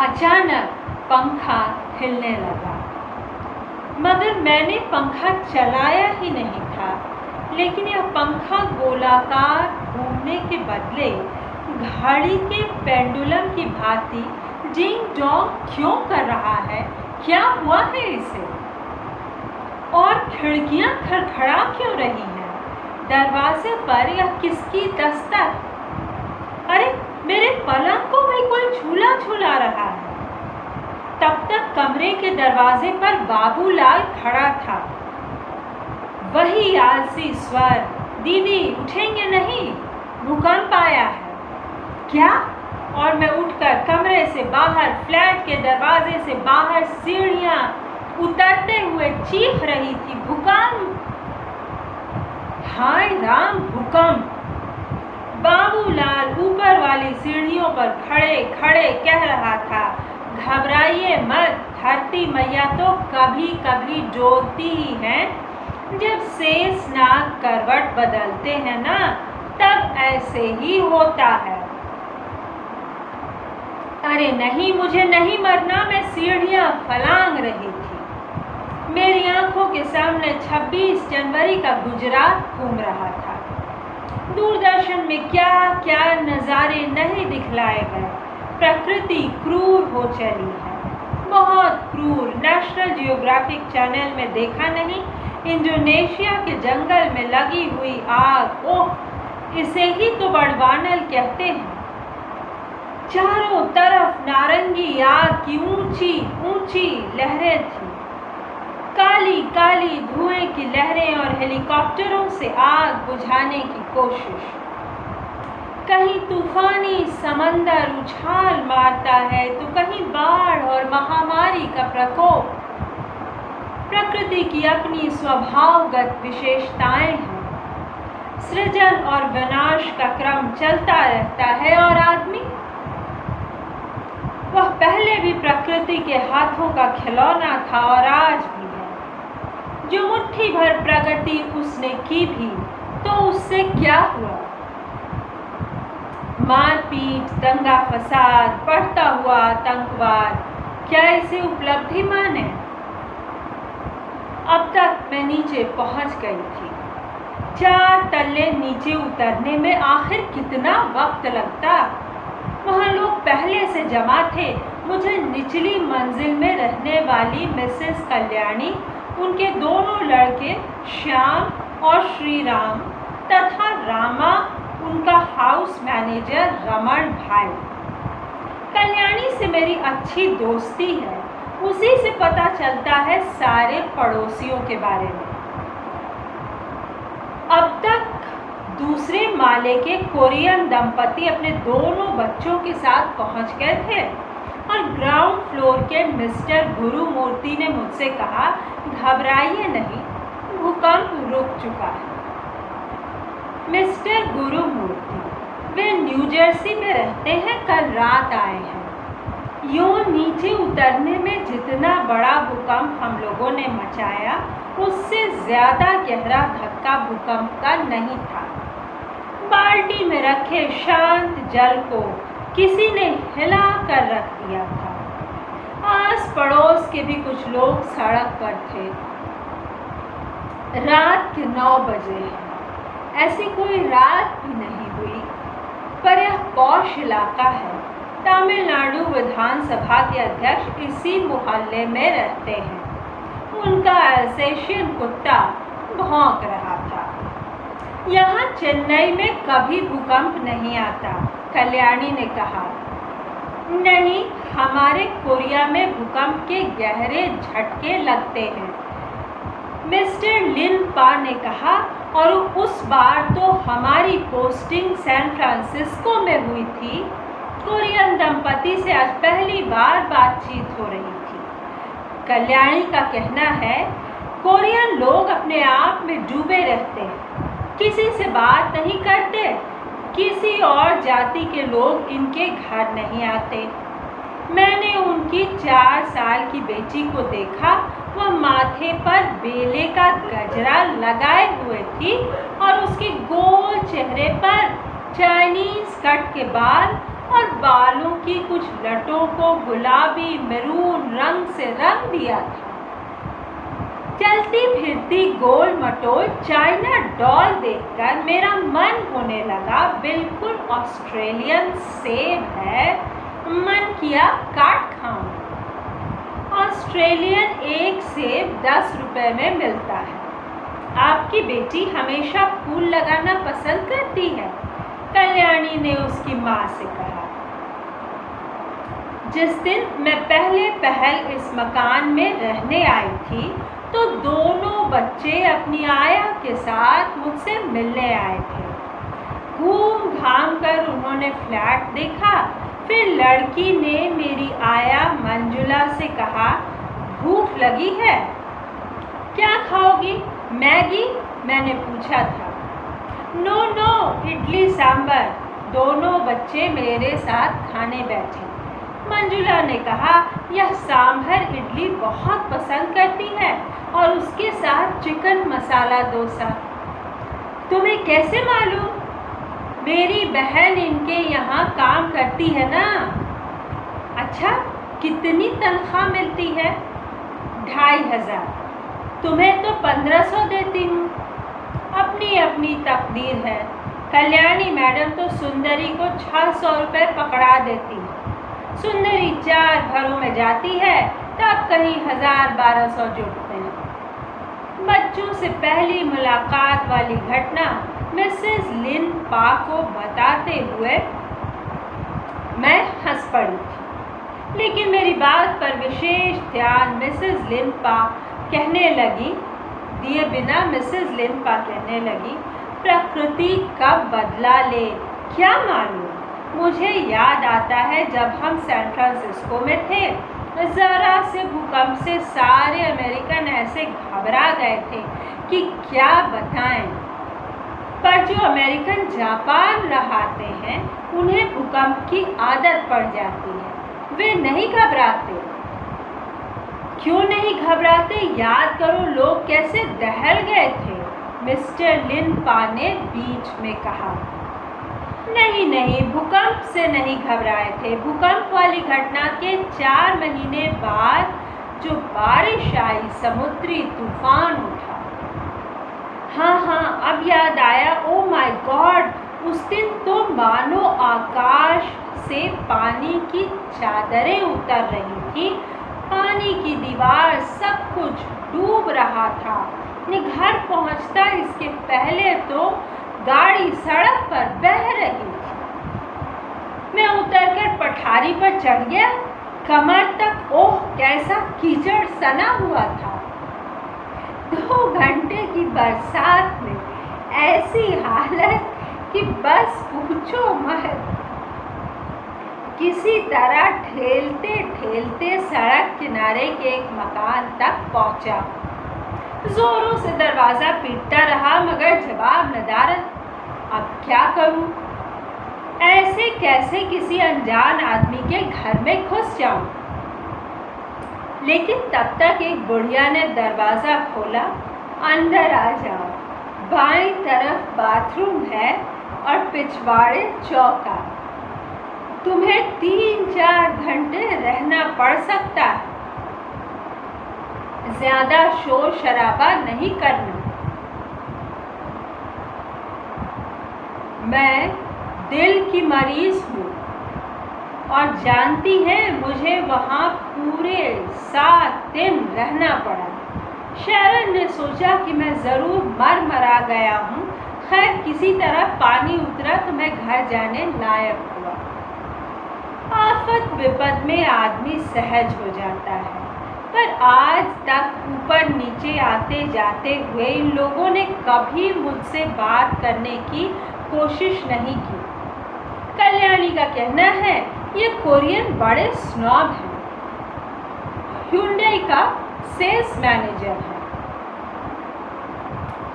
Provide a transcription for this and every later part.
अचानक पंखा हिलने लगा, मगर मैंने पंखा चलाया ही नहीं था। लेकिन यह पंखा गोलाकार घूमने के बदले घड़ी के पेंडुलम की भांति डिंग डोंग क्यों कर रहा है? क्या हुआ है इसे? और खिड़कियां खड़खड़ा क्यों रही हैं? दरवाजे पर यह किसकी दस्तक? अरे मेरे पलंग को भी कोई झूला झूला रहा है। तब तक कमरे के दरवाजे पर बाबूलाल खड़ा था। वही आलसी स्वर, दीदी उठेंगे नहीं, भूकंप आया है। क्या? और मैं उठकर कमरे से बाहर, फ्लैट के दरवाजे से बाहर सीढ़ियां उतरते हुए चीख रही थी, भूकंप! हाय राम, भूकंप! बाबूलाल ऊपर वाली सीढ़ियों पर खड़े खड़े कह रहा था, घबराइए मत, धरती मैया तो कभी कभी डोलती ही हैं। जब शेषनाग करवट बदलते हैं ना, तब ऐसे ही होता है। अरे नहीं, मुझे नहीं मरना। मैं सीढ़ियां फलांग रही थी। मेरी आंखों के सामने 26 जनवरी का गुजरात घूम रहा था। दूरदर्शन में क्या क्या नज़ारे नहीं दिखलाए गए। प्रकृति क्रूर हो चली है, बहुत क्रूर। नेशनल जियोग्राफिक चैनल में देखा नहीं, इंडोनेशिया के जंगल में लगी हुई आग, ओह इसे ही तो बड़वानल कहते हैं। चारों तरफ नारंगी आग की ऊंची ऊंची लहरें थी, काली काली धुएं की लहरें, और हेलीकॉप्टरों से आग बुझाने की कोशिश। कहीं तूफानी समंदर उछाल मारता है तो कहीं बाढ़ और महामारी का प्रकोप। प्रकृति की अपनी स्वभावगत विशेषताएं हैं। सृजन और विनाश का क्रम चलता रहता है, और आदमी, वह पहले भी प्रकृति के हाथों का खिलौना था और आज भी है। जो मुट्ठी भर प्रगति उसने की भी, तो उससे क्या हुआ? मारपीट, दंगा फसाद, बढ़ता हुआ आतंकवाद, क्या इसे उपलब्धि माने? अब तक मैं नीचे पहुंच गई थी। 4 तल्ले नीचे उतरने में आखिर कितना वक्त लगता? वहाँ लोग पहले से जमा थे। मुझे निचली मंजिल में रहने वाली मिसेस कल्याणी, उनके दोनों लड़के श्याम और श्रीराम, तथा रामा उनका हाउस मैनेजर रमन भाई। कल्याणी से मेरी अच्छी दोस्ती है, उसी से पता चलता है सारे पड़ोसियों के बारे में। अब तक दूसरे माले के कोरियन दंपति अपने दोनों बच्चों के साथ पहुंच गए थे, और ग्राउंड फ्लोर के मिस्टर गुरुमूर्ति ने मुझसे कहा, घबराइए नहीं, भूकंप रुक चुका है। मिस्टर गुरुमूर्ति, वे न्यू जर्सी में रहते हैं, कल रात आए हैं। यूं नीचे उतरने में जितना बड़ा भूकंप हम लोगों ने मचाया, उससे ज़्यादा गहरा धक्का भूकंप का नहीं था। बाल्टी में रखे शांत जल को किसी ने हिला कर रख दिया था। आस पड़ोस के भी कुछ लोग सड़क पर थे। रात के 9 बजे हैं। ऐसी कोई रात भी नहीं हुई, पर यह पौष इलाका है। तमिलनाडु विधानसभा के अध्यक्ष इसी मोहल्ले में रहते हैं। उनका अल्सेशियन कुत्ता भौंक रहा था। यहाँ चेन्नई में कभी भूकंप नहीं आता, कल्याणी ने कहा। नहीं, हमारे कोरिया में भूकंप के गहरे झटके लगते हैं, मिस्टर लिन पा ने कहा। और उस बार तो हमारी पोस्टिंग सैन फ्रांसिस्को में हुई थी। कोरियन दंपति से आज पहली बार बातचीत हो रही थी। कल्याणी का कहना है, कोरियन लोग अपने आप में डूबे रहते हैं, किसी से बात नहीं करते, किसी और जाति के लोग इनके घर नहीं आते। मैंने उनकी 4 साल की बेटी को देखा, वह माथे पर बेले का गजरा लगाए हुए थी और उसके गोल चेहरे पर चाइनीज कट के बाल और बालों की कुछ लटों को गुलाबी मैरून रंग से रंग दिया था। चलती फिरती गोल मटोल चाइना डॉल देखकर मेरा मन होने लगा बिल्कुल ऑस्ट्रेलियन सेब है, मन किया काट खाऊं। ऑस्ट्रेलियन एक सेब 10 रुपए में मिलता है। आपकी बेटी हमेशा फूल लगाना पसंद करती है, कल्याणी ने उसकी माँ से कहा। जिस दिन मैं पहले पहल इस मकान में रहने आई थी तो दोनों बच्चे अपनी आया के साथ मुझसे मिलने आए थे। घूम घाम कर उन्होंने फ्लैट देखा। फिर लड़की ने मेरी आया मंजुला से कहा, भूख लगी है, क्या खाओगी? मैगी? मैंने पूछा था। No no, idli sambar. दोनों बच्चे मेरे साथ खाने बैठे। मंजुला ने कहा, यह सांभर इडली बहुत पसंद करती है और उसके साथ चिकन मसाला डोसा। तुम्हें कैसे मालूम? मेरी बहन इनके यहाँ काम करती है ना। अच्छा, कितनी तनख्वाह मिलती है? 2500। तुम्हें तो 1500 देती हूँ। अपनी अपनी तकदीर है। कल्याणी मैडम तो सुंदरी को 600 रुपये पकड़ा देती है। सुंदरी 4 घरों में जाती है तब कहीं 1000-1200 जुटते हैं। बच्चों से पहली मुलाकात वाली घटना मिसेस लिन पा को बताते हुए मैं हंस पड़ी थी, लेकिन मेरी बात पर विशेष ध्यान मिसेस लिन पा कहने लगी दिए बिना मिसेस लिन पा कहने लगी, प्रकृति कब बदला ले क्या मालूम। मुझे याद आता है जब हम सैन फ्रांसिस्को में थे, ज़रा से भूकंप से सारे अमेरिकन ऐसे घबरा गए थे कि क्या बताएं। पर जो अमेरिकन जापान रहाते हैं उन्हें भूकंप की आदत पड़ जाती है, वे नहीं घबराते। क्यों नहीं घबराते? याद करो लोग कैसे दहल गए थे, मिस्टर लिन पा ने बीच में कहा। नहीं नहीं, भूकंप से नहीं घबराए थे। भूकंप वाली घटना के 4 महीने बाद जो बारिश आई, समुद्री तूफान उठा। हाँ, अब याद आया। ओ माय गॉड, उस दिन तो मानो आकाश से पानी की चादरें उतर रही थी। पानी की दीवार, सब कुछ डूब रहा था। घर पहुंचता इसके पहले तो गाड़ी सड़क पर बह रही थी। मैं उतरकर पठारी पर चढ़ गया। कमर तक ओह कैसा कीचड़ सना हुआ था। 2 घंटे की बरसात में ऐसी हालत कि बस पूछो मत। किसी तरह ठेलते ठेलते सड़क किनारे के एक मकान तक पहुंचा। जोरों से दरवाज़ा पीटता रहा मगर जवाब नदारद। अब क्या करूं? ऐसे कैसे किसी अनजान आदमी के घर में घुस जाऊं? लेकिन तब तक एक बुढ़िया ने दरवाज़ा खोला, अंदर आ जाओ, बाईं तरफ बाथरूम है और पिछवाड़े चौका। तुम्हें 3-4 घंटे रहना पड़ सकता है। ज़्यादा शोर शराबा नहीं करना। मैं दिल की मरीज़ हूँ और जानती हैं मुझे वहाँ पूरे 7 दिन रहना पड़ा। शैरन ने सोचा कि मैं ज़रूर मरा गया हूँ। खैर किसी तरह पानी उतरा तो मैं घर जाने लायक हुआ। आफत विपद में आदमी सहज हो जाता है, पर आज तक ऊपर नीचे आते जाते हुए इन लोगों ने कभी मुझसे बात करने की कोशिश नहीं की। कल्याणी का कहना है ये कोरियन बड़े स्नॉब हैं। ह्यूंडई का सेल्स मैनेजर है,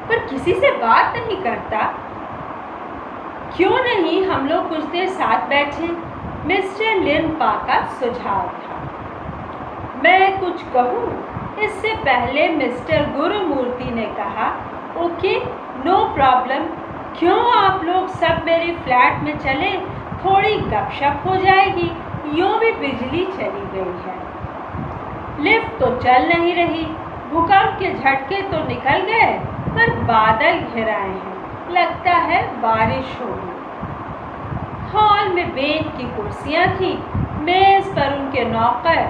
पर किसी से बात नहीं करता। क्यों नहीं हम लोग कुछ देर साथ बैठे? मिस्टर लिन पा का सुझाव था। मैं कुछ कहूँ? इससे पहले मिस्टर गुरुमूर्ति ने कहा, ओके नो प्रॉब्लम। क्यों आप लोग सब मेरे फ्लैट में चले? थोड़ी गपशप हो जाएगी, यूं भी बिजली चली गई है। लिफ्ट तो चल नहीं रही, भूकंप के झटके तो निकल गए, पर बादल घिराए हैं, लगता है बारिश होगी। हॉल में बेंच की कुर्सियां थी, मेज पर उनके नौकर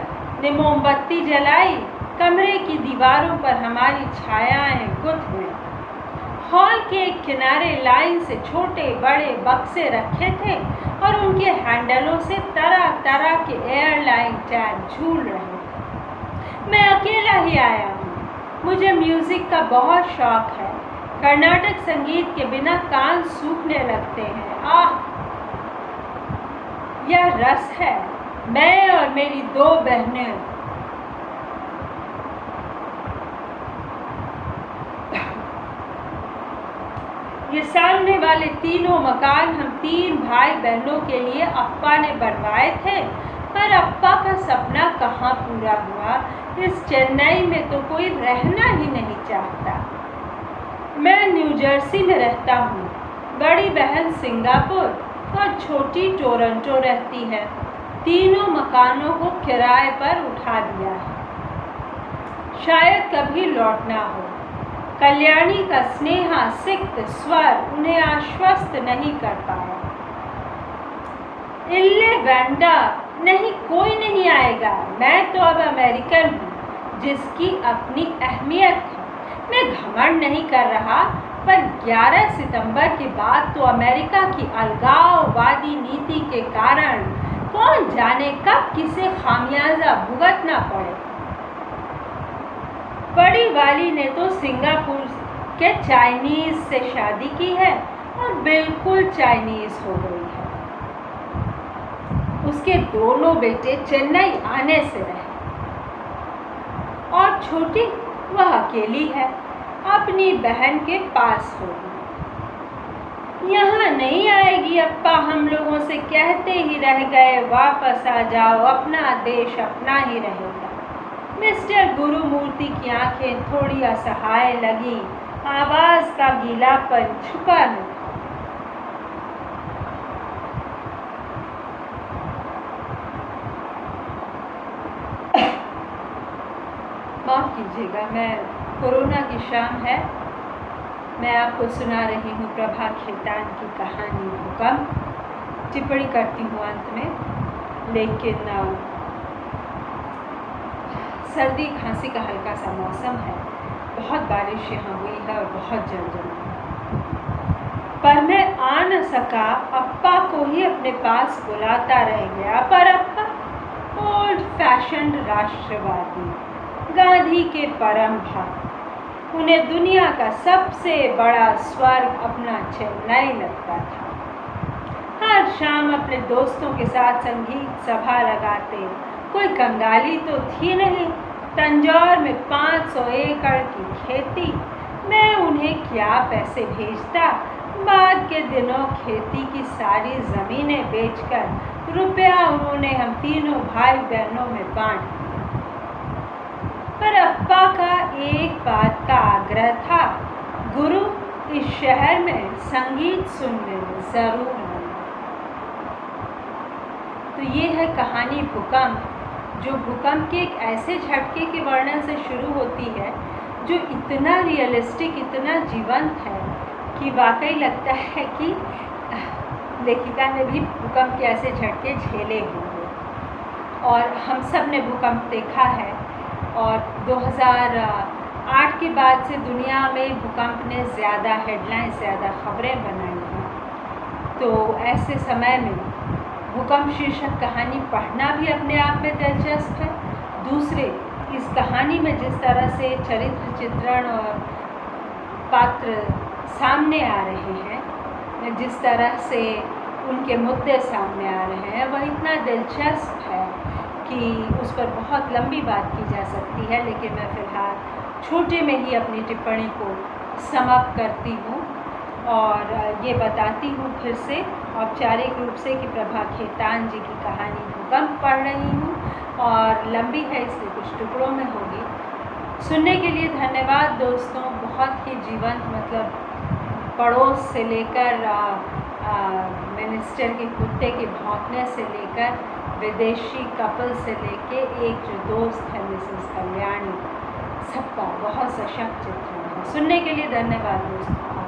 ने मोमबत्ती जलाई, कमरे की दीवारों पर हमारी छायाएं गुथ गईं। हॉल के एक किनारे लाइन से छोटे बड़े बक्से रखे थे और उनके हैंडलों से तरह तरह के एयरलाइन टैग झूल रहे थे। मैं अकेला ही आया हूँ। मुझे म्यूज़िक का बहुत शौक है। कर्नाटक संगीत के बिना कान सूखने लगते हैं। आह, यह रस है। मैं और मेरी 2 बहनें ये सामने वाले तीनों मकान हम 3 भाई बहनों के लिए अप्पा ने बनवाए थे, पर अप्पा का सपना कहाँ पूरा हुआ। इस चेन्नई में तो कोई रहना ही नहीं चाहता। मैं न्यू जर्सी में रहता हूँ, बड़ी बहन सिंगापुर और छोटी टोरंटो रहती है। तीनों मकानों को किराए पर उठा दिया है, शायद कभी लौटना हो। कल्याणी का स्नेहा सिक्त स्वर उन्हें आश्वस्त नहीं कर पाया। इल्ले वैंडा, नहीं कोई नहीं आएगा। मैं तो अब अमेरिकन हूँ, जिसकी अपनी अहमियत है। मैं घमंड नहीं कर रहा, पर 11 सितंबर के बाद तो अमेरिका की अलगाववादी नीति के कारण कौन जाने कब किसे खामियाजा भुगतना पड़े। बड़ी वाली ने तो सिंगापुर के चाइनीज से शादी की है और बिल्कुल चाइनीज हो गई है। उसके दोनों बेटे चेन्नई आने से रहे और छोटी वह अकेली है, अपनी बहन के पास होगी। यहाँ नहीं आएगी अप्पा, हम लोगों से कहते ही रह गए वापस आ जाओ, अपना देश अपना ही रहेगा। मिस्टर गुरुमूर्ति की आंखें थोड़ी असहाय लगी, आवाज का गीलापन छुपा न था। माफ कीजिएगा, मैं कोरोना की शाम है। मैं आपको सुना रही हूँ प्रभा खेतान की कहानी भूकंप। टिप्पणी करती हूँ अंत में, लेकिन सर्दी खांसी का हल्का सा मौसम है। बहुत बारिश यहाँ हुई है और बहुत जल पर मैं आ न सका। अप्पा को ही अपने पास बुलाता रह गया, पर अप्पा ओल्ड फैशन राष्ट्रवादी, गांधी के परम भक्त। उन्हें दुनिया का सबसे बड़ा स्वर्ग अपना चेन्नई लगता था। हर शाम अपने दोस्तों के साथ संगीत सभा लगाते। कोई कंगाली तो थी नहीं। तंजौर में 500 एकड़ की खेती। मैं उन्हें क्या पैसे भेजता। बाद के दिनों खेती की सारी ज़मीनें बेचकर रुपया उन्होंने हम तीनों भाई बहनों में बांट दिया। पर अप्पा का एक बात का आग्रह था, गुरु इस शहर में संगीत सुनने ज़रूर आना। तो ये है कहानी भूकंप, जो भूकंप के एक ऐसे झटके के वर्णन से शुरू होती है जो इतना रियलिस्टिक, इतना जीवंत है कि वाकई लगता है कि लेखिका ने भी भूकंप के ऐसे झटके झेले होंगे। और हम सब ने भूकंप देखा है, और 2008 के बाद से दुनिया में भूकंप ने ज़्यादा हेडलाइन, ज़्यादा खबरें बनाई हैं। तो ऐसे समय में भूकंप शीर्षक कहानी पढ़ना भी अपने आप में दिलचस्प है। दूसरे, इस कहानी में जिस तरह से चरित्र चित्रण और पात्र सामने आ रहे हैं, जिस तरह से उनके मुद्दे सामने आ रहे हैं, वह इतना दिलचस्प है कि उस पर बहुत लंबी बात की जा सकती है। लेकिन मैं फ़िलहाल छोटे में ही अपनी टिप्पणी को समाप्त करती हूँ और ये बताती हूँ फिर से औपचारिक रूप से कि प्रभा खेतान जी की कहानी भूकंप पढ़ रही हूँ और लंबी है, इसलिए कुछ टुकड़ों में होगी। सुनने के लिए धन्यवाद दोस्तों। बहुत ही जीवंत, मतलब पड़ोस से लेकर मिनिस्टर के कुत्ते के भौंकने से लेकर विदेशी कपल से लेके एक जो दोस्त है मिसेस कल्याणी, सबका बहुत सशक्त चित्रण है। सुनने के लिए धन्यवाद दोस्तों।